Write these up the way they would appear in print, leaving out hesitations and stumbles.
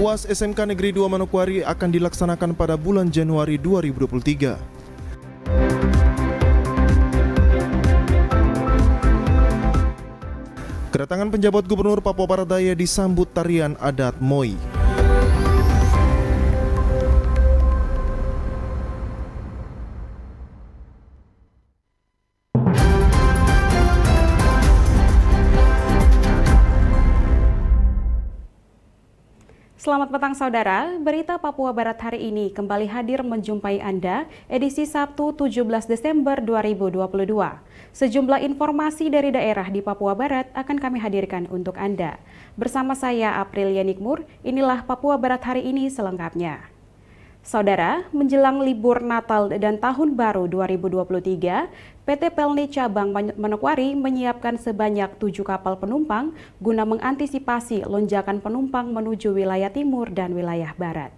UAS SMK Negeri 2 Manokwari akan dilaksanakan pada bulan Januari 2023. Kedatangan penjabat Gubernur Papua Barat Daya disambut tarian adat Moi. Selamat petang saudara, berita Papua Barat hari ini kembali hadir menjumpai Anda edisi Sabtu 17 Desember 2022. Sejumlah informasi dari daerah di Papua Barat akan kami hadirkan untuk Anda. Bersama saya Aprilia Nikmur, inilah Papua Barat hari ini selengkapnya. Saudara, menjelang libur Natal dan Tahun Baru 2023, PT Pelni Cabang Manokwari menyiapkan sebanyak 7 kapal penumpang guna mengantisipasi lonjakan penumpang menuju wilayah timur dan wilayah barat.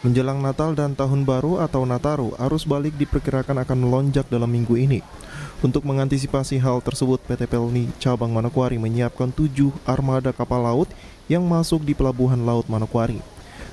Menjelang Natal dan Tahun Baru atau Nataru, arus balik diperkirakan akan melonjak dalam minggu ini. Untuk mengantisipasi hal tersebut, PT Pelni Cabang Manokwari menyiapkan 7 armada kapal laut yang masuk di Pelabuhan Laut Manokwari.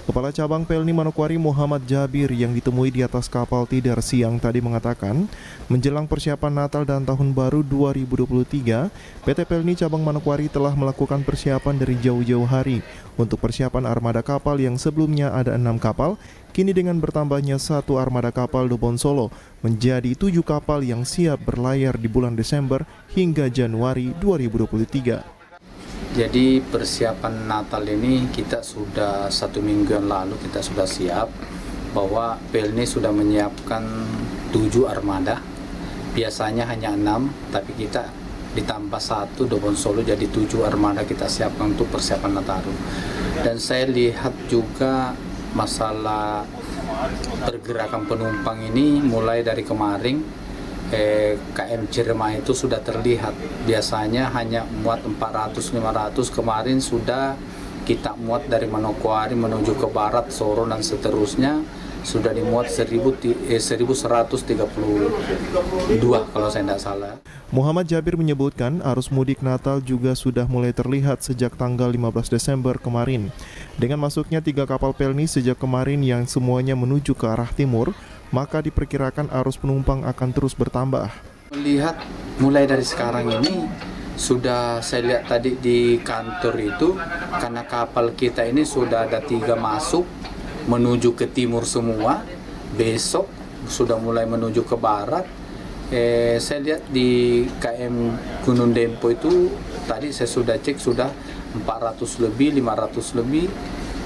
Kepala Cabang Pelni Manokwari Muhammad Jabir yang ditemui di atas kapal Tidar siang tadi mengatakan, menjelang persiapan Natal dan Tahun Baru 2023, PT Pelni Cabang Manokwari telah melakukan persiapan dari jauh-jauh hari untuk persiapan armada kapal yang sebelumnya ada 6 kapal, kini dengan bertambahnya 1 armada kapal Dobon Solo menjadi 7 kapal yang siap berlayar di bulan Desember hingga Januari 2023. Jadi persiapan Natal ini kita sudah 1 minggu yang lalu kita sudah siap bahwa Pelni sudah menyiapkan 7 armada. Biasanya hanya 6, tapi kita ditambah 1 Dobon Solo jadi 7 armada kita siapkan untuk persiapan Nataru. Dan saya lihat juga masalah pergerakan penumpang ini mulai dari kemarin KM Cirema itu sudah terlihat, biasanya hanya muat 400-500, kemarin sudah kita muat dari Manokwari menuju ke barat, Soro dan seterusnya sudah dimuat 1132 kalau saya tidak salah. Muhammad Jabir menyebutkan arus mudik Natal juga sudah mulai terlihat sejak tanggal 15 Desember kemarin. Dengan masuknya 3 kapal Pelni sejak kemarin yang semuanya menuju ke arah timur, maka diperkirakan arus penumpang akan terus bertambah. Melihat mulai dari sekarang ini, sudah saya lihat tadi di kantor itu, karena kapal kita ini sudah ada 3 masuk, menuju ke timur semua, besok sudah mulai menuju ke barat. Saya lihat di KM Gunung Dempo itu, tadi saya sudah cek sudah 400 lebih, 500 lebih.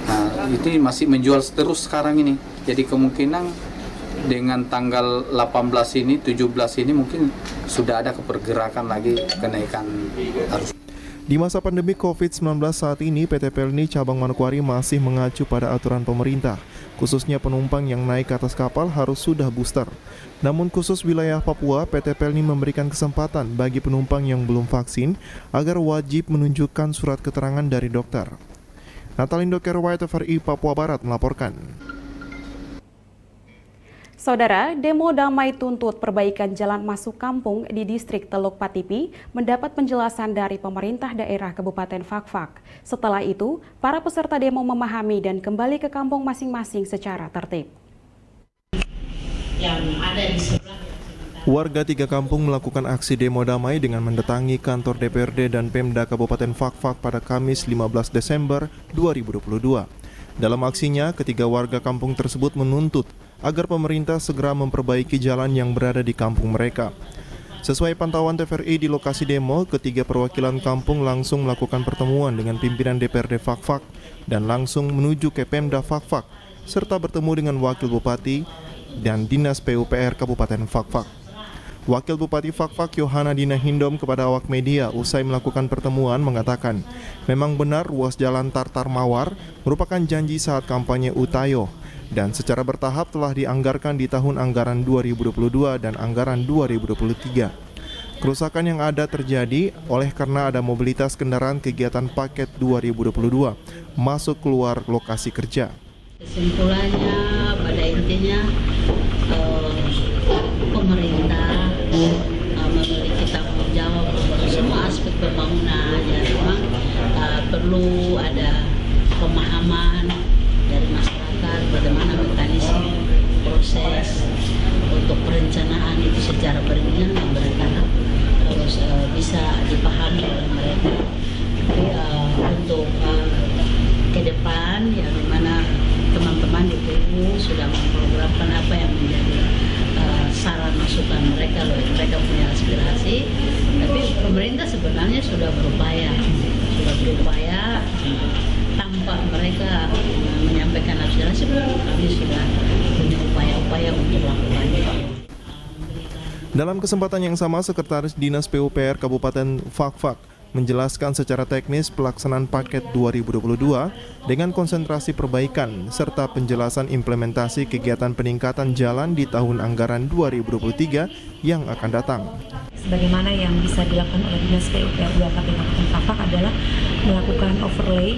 Nah, itu masih menjual terus sekarang ini. Jadi kemungkinan dengan tanggal 18 ini, 17 ini mungkin sudah ada kepergerakan lagi kenaikan arus. Di masa pandemi COVID-19 saat ini, PT Pelni Cabang Manokwari masih mengacu pada aturan pemerintah. Khususnya penumpang yang naik ke atas kapal harus sudah booster. Namun khusus wilayah Papua, PT Pelni memberikan kesempatan bagi penumpang yang belum vaksin agar wajib menunjukkan surat keterangan dari dokter. Natalindo Kerwai TVRI Papua Barat melaporkan. Saudara, demo damai tuntut perbaikan jalan masuk kampung di distrik Teluk Patipi mendapat penjelasan dari pemerintah daerah Kabupaten Fakfak. Setelah itu, para peserta demo memahami dan kembali ke kampung masing-masing secara tertib. Warga 3 kampung melakukan aksi demo damai dengan mendatangi kantor DPRD dan Pemda Kabupaten Fakfak pada Kamis 15 Desember 2022. Dalam aksinya, ketiga warga kampung tersebut menuntut agar pemerintah segera memperbaiki jalan yang berada di kampung mereka. Sesuai pantauan TVRI di lokasi demo, ketiga perwakilan kampung langsung melakukan pertemuan dengan pimpinan DPRD Fakfak dan langsung menuju ke Pemda Fakfak, serta bertemu dengan Wakil Bupati dan Dinas PUPR Kabupaten Fakfak. Wakil Bupati Fakfak Yohana Dina Hindom kepada awak media usai melakukan pertemuan mengatakan, memang benar ruas jalan Tartar Mawar merupakan janji saat kampanye Utayo dan secara bertahap telah dianggarkan di tahun anggaran 2022 dan anggaran 2023. Kerusakan yang ada terjadi oleh karena ada mobilitas kendaraan kegiatan paket 2022 masuk keluar lokasi kerja. Kesimpulannya pada intinya pemerintah memiliki tanggung jawab untuk semua aspek pembangunan. Ya, memang perlu ada sudah berupaya tanpa mereka menyampaikan aspirasi, kami sudah punya upaya untuk melakukannya. Dalam kesempatan yang sama, Sekretaris Dinas PUPR Kabupaten Fakfak menjelaskan secara teknis pelaksanaan paket 2022 dengan konsentrasi perbaikan serta penjelasan implementasi kegiatan peningkatan jalan di tahun anggaran 2023 yang akan datang. Sebagaimana yang bisa dilakukan oleh Dinas PUPR 2 Kabupaten Fakfak adalah melakukan overlay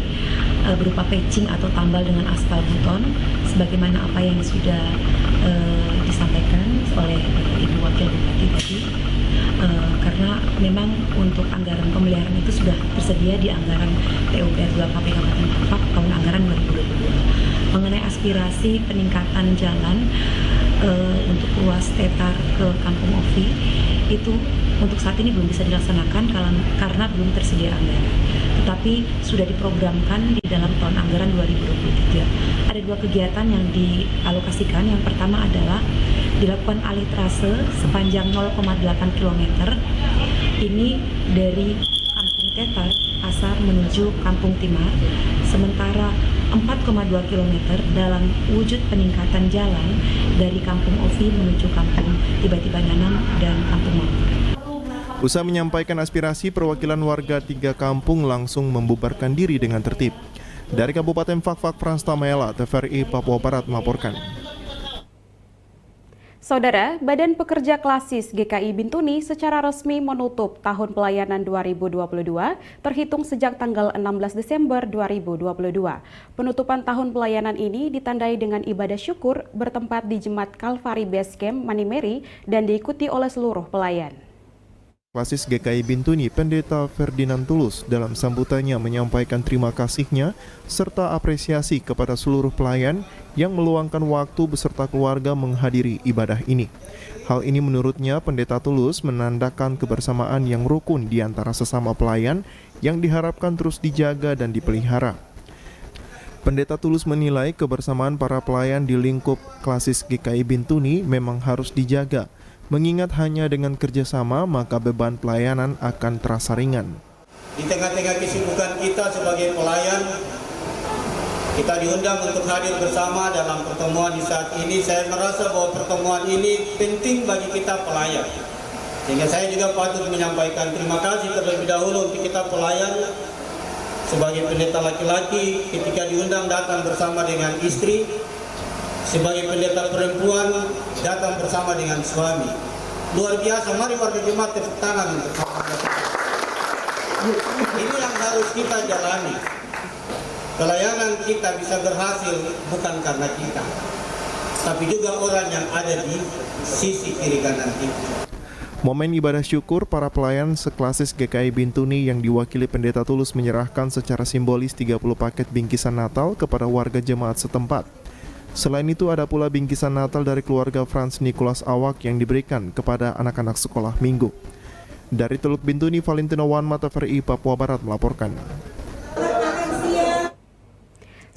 berupa patching atau tambal dengan aspal beton, sebagaimana apa yang sudah disampaikan oleh Ibu Wakil Bupati tadi. Karena memang untuk anggaran pemeliharaan itu sudah tersedia di anggaran PUPR 2 Kabupaten Fakfak tahun anggaran 2022. Mengenai aspirasi peningkatan jalan untuk ruas Tetar ke Kampung Ovi, itu untuk saat ini belum bisa dilaksanakan karena belum tersedia anggaran. Tetapi sudah diprogramkan di dalam tahun anggaran 2023. Ada 2 kegiatan yang dialokasikan. Yang pertama adalah dilakukan alih trase sepanjang 0,8 km. Ini dari Kampung Tetar, Pasar menuju Kampung Timar. Sementara 4,2 km dalam wujud peningkatan jalan dari Kampung Ovi menuju Kampung Tiba-Tiba Nanam dan Kampung Mangkur. Usai menyampaikan aspirasi, perwakilan warga 3 kampung langsung membubarkan diri dengan tertib. Dari Kabupaten Fakfak, Frans Tamaela, TVRI Papua Barat melaporkan. Saudara, Badan Pekerja Klasis GKI Bintuni secara resmi menutup tahun pelayanan 2022 terhitung sejak tanggal 16 Desember 2022. Penutupan tahun pelayanan ini ditandai dengan ibadah syukur bertempat di Jemaat Kalvari Base Camp Manimeri dan diikuti oleh seluruh pelayan. Klasis GKI Bintuni, Pendeta Ferdinand Tulus dalam sambutannya menyampaikan terima kasihnya serta apresiasi kepada seluruh pelayan yang meluangkan waktu beserta keluarga menghadiri ibadah ini. Hal ini menurutnya Pendeta Tulus menandakan kebersamaan yang rukun di antara sesama pelayan yang diharapkan terus dijaga dan dipelihara. Pendeta Tulus menilai kebersamaan para pelayan di lingkup Klasis GKI Bintuni memang harus dijaga. Mengingat hanya dengan kerjasama maka beban pelayanan akan terasa ringan. Di tengah-tengah kesibukan kita sebagai pelayan, kita diundang untuk hadir bersama dalam pertemuan di saat ini. Saya merasa bahwa pertemuan ini penting bagi kita pelayan. Sehingga saya juga patut menyampaikan terima kasih terlebih dahulu untuk kita pelayan sebagai pendeta laki-laki ketika diundang datang bersama dengan istri. Sebagai pendeta perempuan datang bersama dengan suami. Luar biasa, mari warga jemaat tepuk tangan untuk ini yang harus kita jalani. Pelayanan kita bisa berhasil bukan karena kita, tapi juga orang yang ada di sisi kiri kanan kita. Momen ibadah syukur para pelayan seklasis GKI Bintuni yang diwakili Pendeta Tulus menyerahkan secara simbolis 30 paket bingkisan Natal kepada warga jemaat setempat. Selain itu ada pula bingkisan Natal dari keluarga Frans Nicholas Awak yang diberikan kepada anak-anak sekolah minggu. Dari Teluk Bintuni, Valentino Wanma, TVRI Papua Barat melaporkan.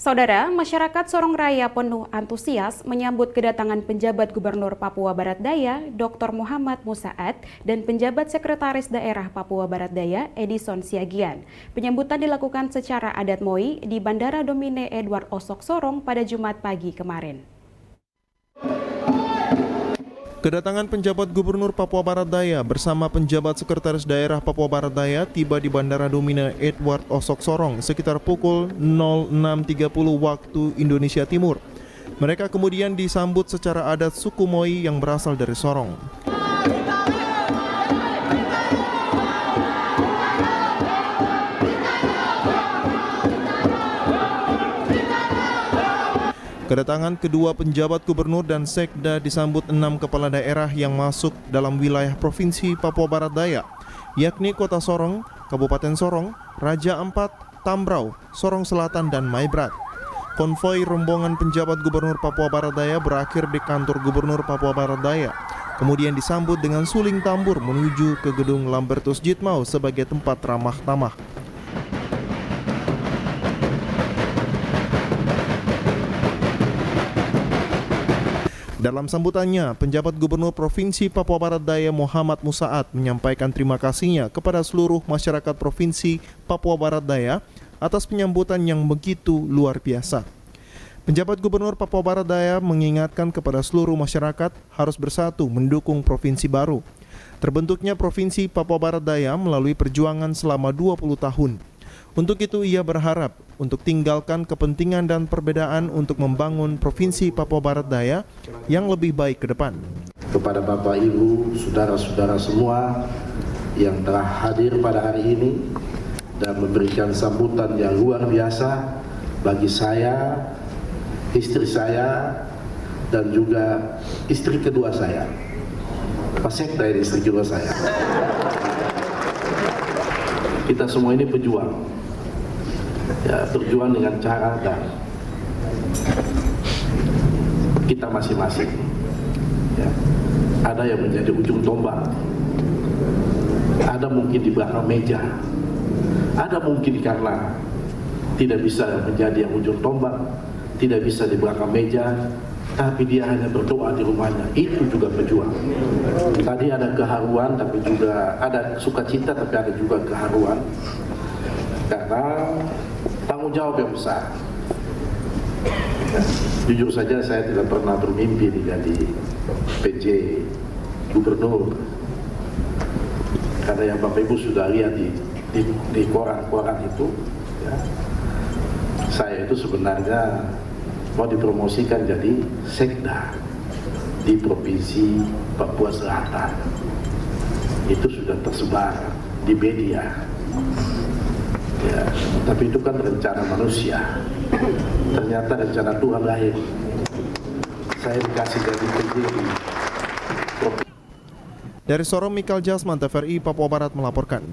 Saudara, masyarakat Sorong Raya penuh antusias menyambut kedatangan penjabat Gubernur Papua Barat Daya, Dr. Muhammad Musaad, dan penjabat Sekretaris Daerah Papua Barat Daya, Edison Siagian. Penyambutan dilakukan secara adat Moi di Bandara Domine Edward Osok Sorong pada Jumat pagi kemarin. Kedatangan penjabat Gubernur Papua Barat Daya bersama penjabat Sekretaris Daerah Papua Barat Daya tiba di Bandara Domine Edward Osok Sorong sekitar pukul 06.30 waktu Indonesia Timur. Mereka kemudian disambut secara adat suku Moi yang berasal dari Sorong. Kedatangan kedua penjabat gubernur dan sekda disambut 6 kepala daerah yang masuk dalam wilayah Provinsi Papua Barat Daya, yakni Kota Sorong, Kabupaten Sorong, Raja Ampat, Tambrau, Sorong Selatan, dan Maibrat. Konvoi rombongan penjabat Gubernur Papua Barat Daya berakhir di kantor Gubernur Papua Barat Daya, kemudian disambut dengan suling tambur menuju ke gedung Lambertus Jitmau sebagai tempat ramah tamah. Dalam sambutannya, penjabat Gubernur Provinsi Papua Barat Daya Muhammad Musaat menyampaikan terima kasihnya kepada seluruh masyarakat Provinsi Papua Barat Daya atas penyambutan yang begitu luar biasa. Penjabat Gubernur Papua Barat Daya mengingatkan kepada seluruh masyarakat harus bersatu mendukung provinsi baru. Terbentuknya Provinsi Papua Barat Daya melalui perjuangan selama 20 tahun. Untuk itu ia berharap untuk tinggalkan kepentingan dan perbedaan untuk membangun Provinsi Papua Barat Daya yang lebih baik ke depan. Kepada Bapak, Ibu, saudara-saudara semua yang telah hadir pada hari ini dan memberikan sambutan yang luar biasa bagi saya, istri saya, dan juga istri kedua saya. Pasekta ini istri kedua saya. Kita semua ini pejuang. Ya, berjuang dengan cara dan kita masing-masing. Ya, ada yang menjadi ujung tombak, ada mungkin di belakang meja, ada mungkin karena tidak bisa menjadi yang ujung tombak, tidak bisa di belakang meja, tapi dia hanya berdoa di rumahnya. Itu juga pejuang. Tadi ada keharuan, tapi juga ada sukacita, tapi ada juga keharuan karena tanggung jawab yang besar. Jujur saja saya tidak pernah bermimpi menjadi PJ Gubernur, karena yang Bapak Ibu sudah lihat di koran-koran itu, ya, saya itu sebenarnya mau dipromosikan jadi sekda di Provinsi Papua Selatan. Itu sudah tersebar di media. Ya, tapi itu kan rencana manusia. Ternyata rencana Tuhan lain. Saya dikasih dari PJ. Dari Sorong, Mikal Jasman, TVRI Papua Barat melaporkan.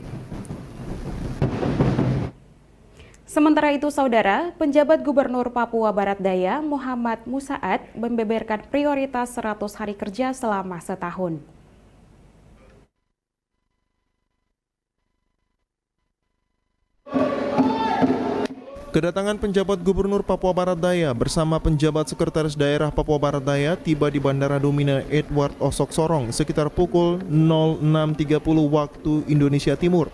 Sementara itu, Saudara, penjabat Gubernur Papua Barat Daya Muhammad Musaat membeberkan prioritas 100 hari kerja selama setahun. Kedatangan penjabat Gubernur Papua Barat Daya bersama penjabat Sekretaris Daerah Papua Barat Daya tiba di Bandara Domina Edward Osok Sorong sekitar pukul 06.30 waktu Indonesia Timur.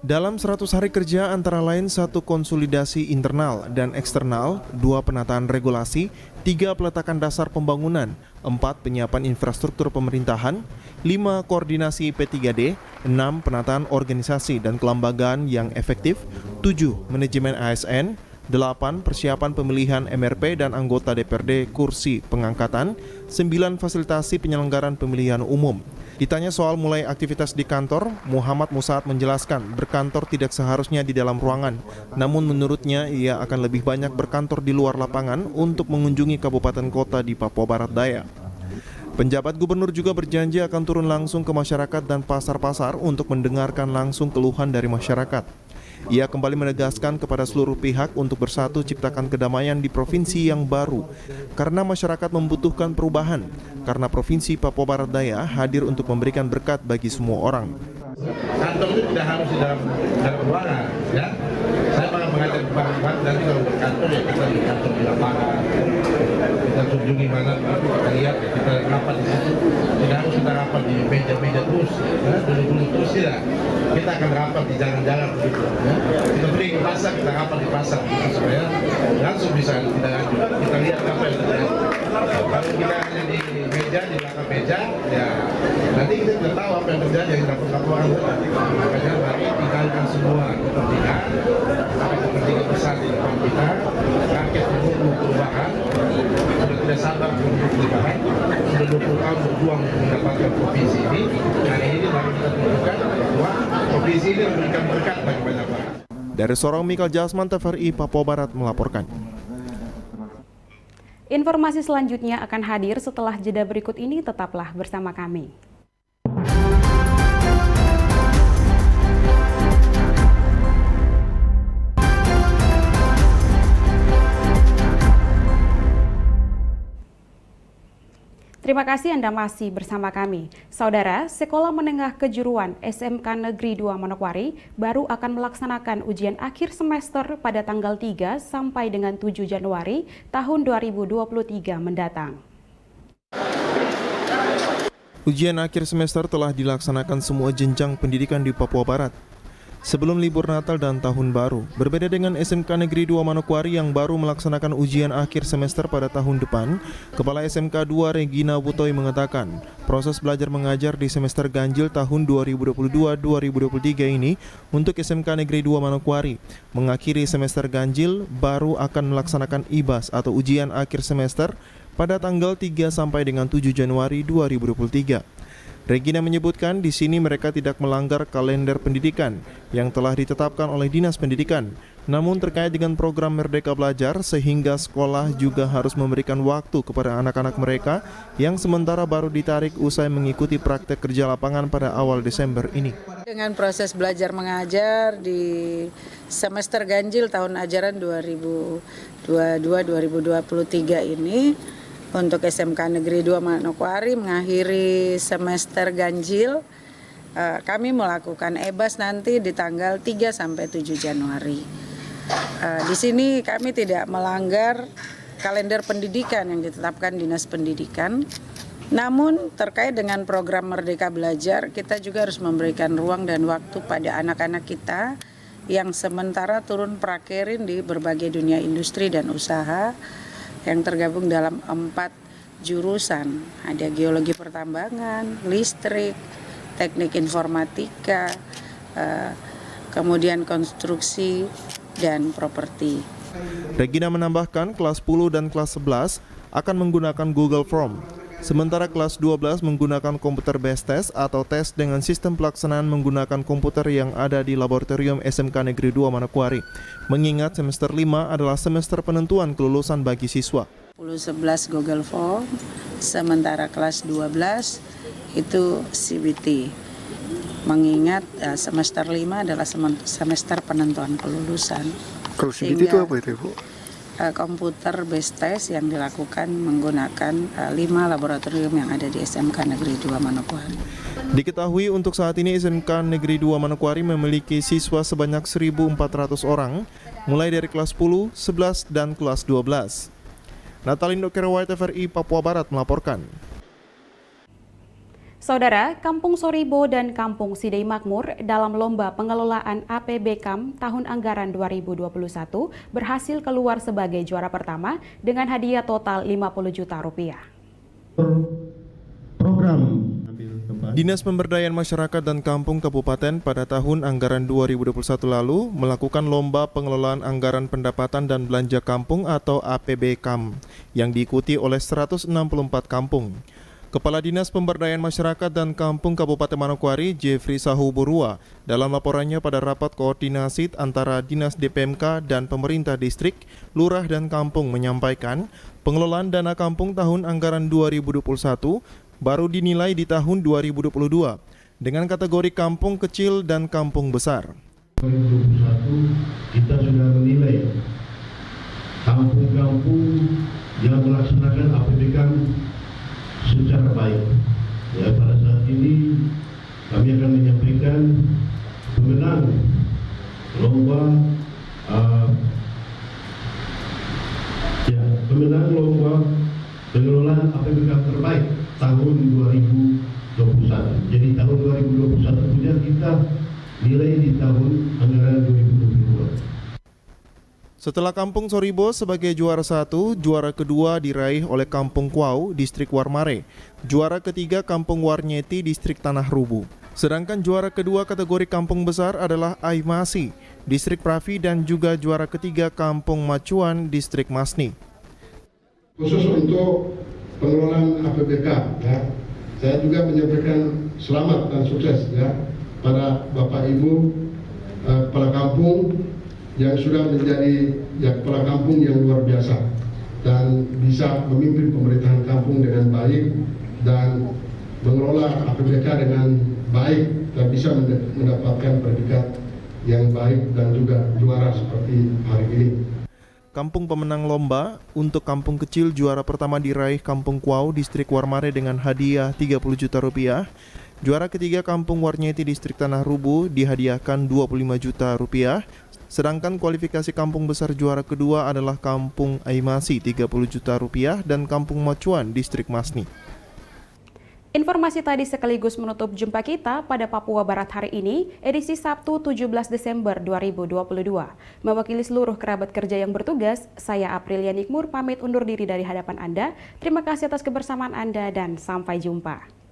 Dalam 100 hari kerja antara lain 1 konsolidasi internal dan eksternal, 2 penataan regulasi, 3 peletakan dasar pembangunan, 4 penyiapan infrastruktur pemerintahan, 5 koordinasi P3D, 6 penataan organisasi dan kelembagaan yang efektif, 7 manajemen ASN, 8 persiapan pemilihan MRP dan anggota DPRD kursi pengangkatan, 9 fasilitasi penyelenggaraan pemilihan umum. Ditanya soal mulai aktivitas di kantor, Muhammad Musaat menjelaskan berkantor tidak seharusnya di dalam ruangan. Namun menurutnya ia akan lebih banyak berkantor di luar lapangan untuk mengunjungi kabupaten kota di Papua Barat Daya. Penjabat gubernur juga berjanji akan turun langsung ke masyarakat dan pasar-pasar untuk mendengarkan langsung keluhan dari masyarakat. Ia kembali menegaskan kepada seluruh pihak untuk bersatu ciptakan kedamaian di provinsi yang baru, karena masyarakat membutuhkan perubahan, karena Provinsi Papua Barat Daya hadir untuk memberikan berkat bagi semua orang. Kantor itu tidak harus di dalam ruangan, ya. Saya malah mengajak Pak nanti kalau berkantor ya kita di kantor di lapangan, kita kunjungi mana, kita lihat, kita rapat di situ. Tidak harus kita rapat di meja-meja terus, ya, dulu-dulu terus ya. Kita akan rapat di jalan-jalan begitu. Ya. Kita pergi ke pasar, kita rapat di pasar gitu, supaya langsung bisa kita lanjut. Kita lihat apa yang terjadi. Kalau kita hanya di meja, di belakang meja, ya nanti kita tidak tahu apa yang terjadi yang laporan. Makanya mari tinggalkan semua kepentingan, tapi kepentingan besar di depan kita. Rakyat menunggu perubahan, sudah tidak sabar menunggu perubahan, sudah 20 tahun berjuang untuk mendapatkan provinsi ini. Hari ini baru kita tunjukkan bahwa provinsi ini memberikan berkat bagi banyak orang. Dari Sorong, Mikal Jasman, TVRI Papua Barat melaporkan. Informasi selanjutnya akan hadir setelah jeda berikut ini, tetaplah bersama kami. Terima Terima kasih Anda masih bersama kami. Saudara, Sekolah Menengah Kejuruan SMK Negeri 2 Manokwari baru akan melaksanakan ujian akhir semester pada tanggal 3 sampai dengan 7 Januari tahun 2023 mendatang. Ujian akhir semester telah dilaksanakan semua jenjang pendidikan di Papua Barat sebelum libur Natal dan Tahun Baru. Berbeda dengan SMK Negeri 2 Manokwari yang baru melaksanakan ujian akhir semester pada tahun depan, Kepala SMK 2 Regina Butoy mengatakan, proses belajar mengajar di semester ganjil tahun 2022-2023 ini untuk SMK Negeri 2 Manokwari mengakhiri semester ganjil baru akan melaksanakan IBAS atau ujian akhir semester pada tanggal 3 sampai dengan 7 Januari 2023. Regina menyebutkan di sini mereka tidak melanggar kalender pendidikan yang telah ditetapkan oleh Dinas Pendidikan. Namun terkait dengan program Merdeka Belajar sehingga sekolah juga harus memberikan waktu kepada anak-anak mereka yang sementara baru ditarik usai mengikuti praktek kerja lapangan pada awal Desember ini. Dengan proses belajar mengajar di semester ganjil tahun ajaran 2022-2023 ini, untuk SMK Negeri 2 Manokwari mengakhiri semester ganjil, kami melakukan EBAS nanti di tanggal 3 sampai 7 Januari. Di sini kami tidak melanggar kalender pendidikan yang ditetapkan Dinas Pendidikan. Namun terkait dengan program Merdeka Belajar, kita juga harus memberikan ruang dan waktu pada anak-anak kita yang sementara turun prakerin di berbagai dunia industri dan usaha yang tergabung dalam 4 jurusan, ada geologi pertambangan, listrik, teknik informatika, kemudian konstruksi dan properti. Regina menambahkan kelas 10 dan kelas 11 akan menggunakan Google Form, sementara kelas 12 menggunakan komputer based test atau tes dengan sistem pelaksanaan menggunakan komputer yang ada di laboratorium SMK Negeri 2 Manokwari. Mengingat semester 5 adalah semester penentuan kelulusan bagi siswa. 10-11 Google Form, sementara kelas 12 itu CBT. Mengingat semester 5 adalah semester penentuan kelulusan. Kalau CBT itu apa itu, Bu? Komputer based test yang dilakukan menggunakan 5 laboratorium yang ada di SMK Negeri 2 Manokwari. Diketahui untuk saat ini SMK Negeri 2 Manokwari memiliki siswa sebanyak 1.400 orang, mulai dari kelas 10, 11, dan kelas 12. Natalindo Kerawai TVRI Papua Barat melaporkan. Saudara, Kampung Soribo dan Kampung Sidai Makmur dalam Lomba Pengelolaan APBKAM tahun anggaran 2021 berhasil keluar sebagai juara pertama dengan hadiah total 50 juta rupiah. Dinas Pemberdayaan Masyarakat dan Kampung Kabupaten pada tahun anggaran 2021 lalu melakukan Lomba Pengelolaan Anggaran Pendapatan dan Belanja Kampung atau APBKAM yang diikuti oleh 164 kampung. Kepala Dinas Pemberdayaan Masyarakat dan Kampung Kabupaten Manokwari, Jeffrey Sahuburua, dalam laporannya pada rapat koordinasi antara Dinas DPMK dan pemerintah distrik, lurah dan kampung menyampaikan, pengelolaan dana kampung tahun anggaran 2021 baru dinilai di tahun 2022 dengan kategori kampung kecil dan kampung besar. 2021 kita sudah menilai kampung-kampung yang melaksanakan APBKAM secara baik. Ya, pada saat ini kami akan menyampaikan pemenang lomba pengelolaan APBKAM terbaik tahun 2021. Jadi tahun 2021 punya kita nilai di tahun anggaran 2022. Setelah Kampung Soribo sebagai juara 1, juara kedua diraih oleh Kampung Kuau, Distrik Warmare. Juara ketiga Kampung Warnyeti, Distrik Tanah Rubu. Sedangkan juara kedua kategori kampung besar adalah Aimasi, Distrik Pravi, dan juga juara ketiga Kampung Macuan, Distrik Masni. Khusus untuk pengelolaan APBK, ya, saya juga menyampaikan selamat dan sukses ya pada Bapak Ibu kepala kampung yang sudah menjadi kepala kampung yang luar biasa dan bisa memimpin pemerintahan kampung dengan baik dan mengelola APBK dengan baik dan bisa mendapatkan predikat yang baik dan juga juara seperti hari ini. Kampung pemenang lomba untuk kampung kecil juara pertama diraih Kampung Kuau, Distrik Warmare dengan hadiah 30 juta rupiah. Juara ketiga Kampung Warnyeti, Distrik Tanah Rubu dihadiahkan 25 juta rupiah. Sedangkan kualifikasi kampung besar juara kedua adalah Kampung Aimasi 30 juta rupiah dan Kampung Macuan, Distrik Masni. Informasi tadi sekaligus menutup jumpa kita pada Papua Barat hari ini, edisi Sabtu 17 Desember 2022. Mewakili seluruh kerabat kerja yang bertugas, saya Aprilia Nikmur pamit undur diri dari hadapan Anda. Terima kasih atas kebersamaan Anda dan sampai jumpa.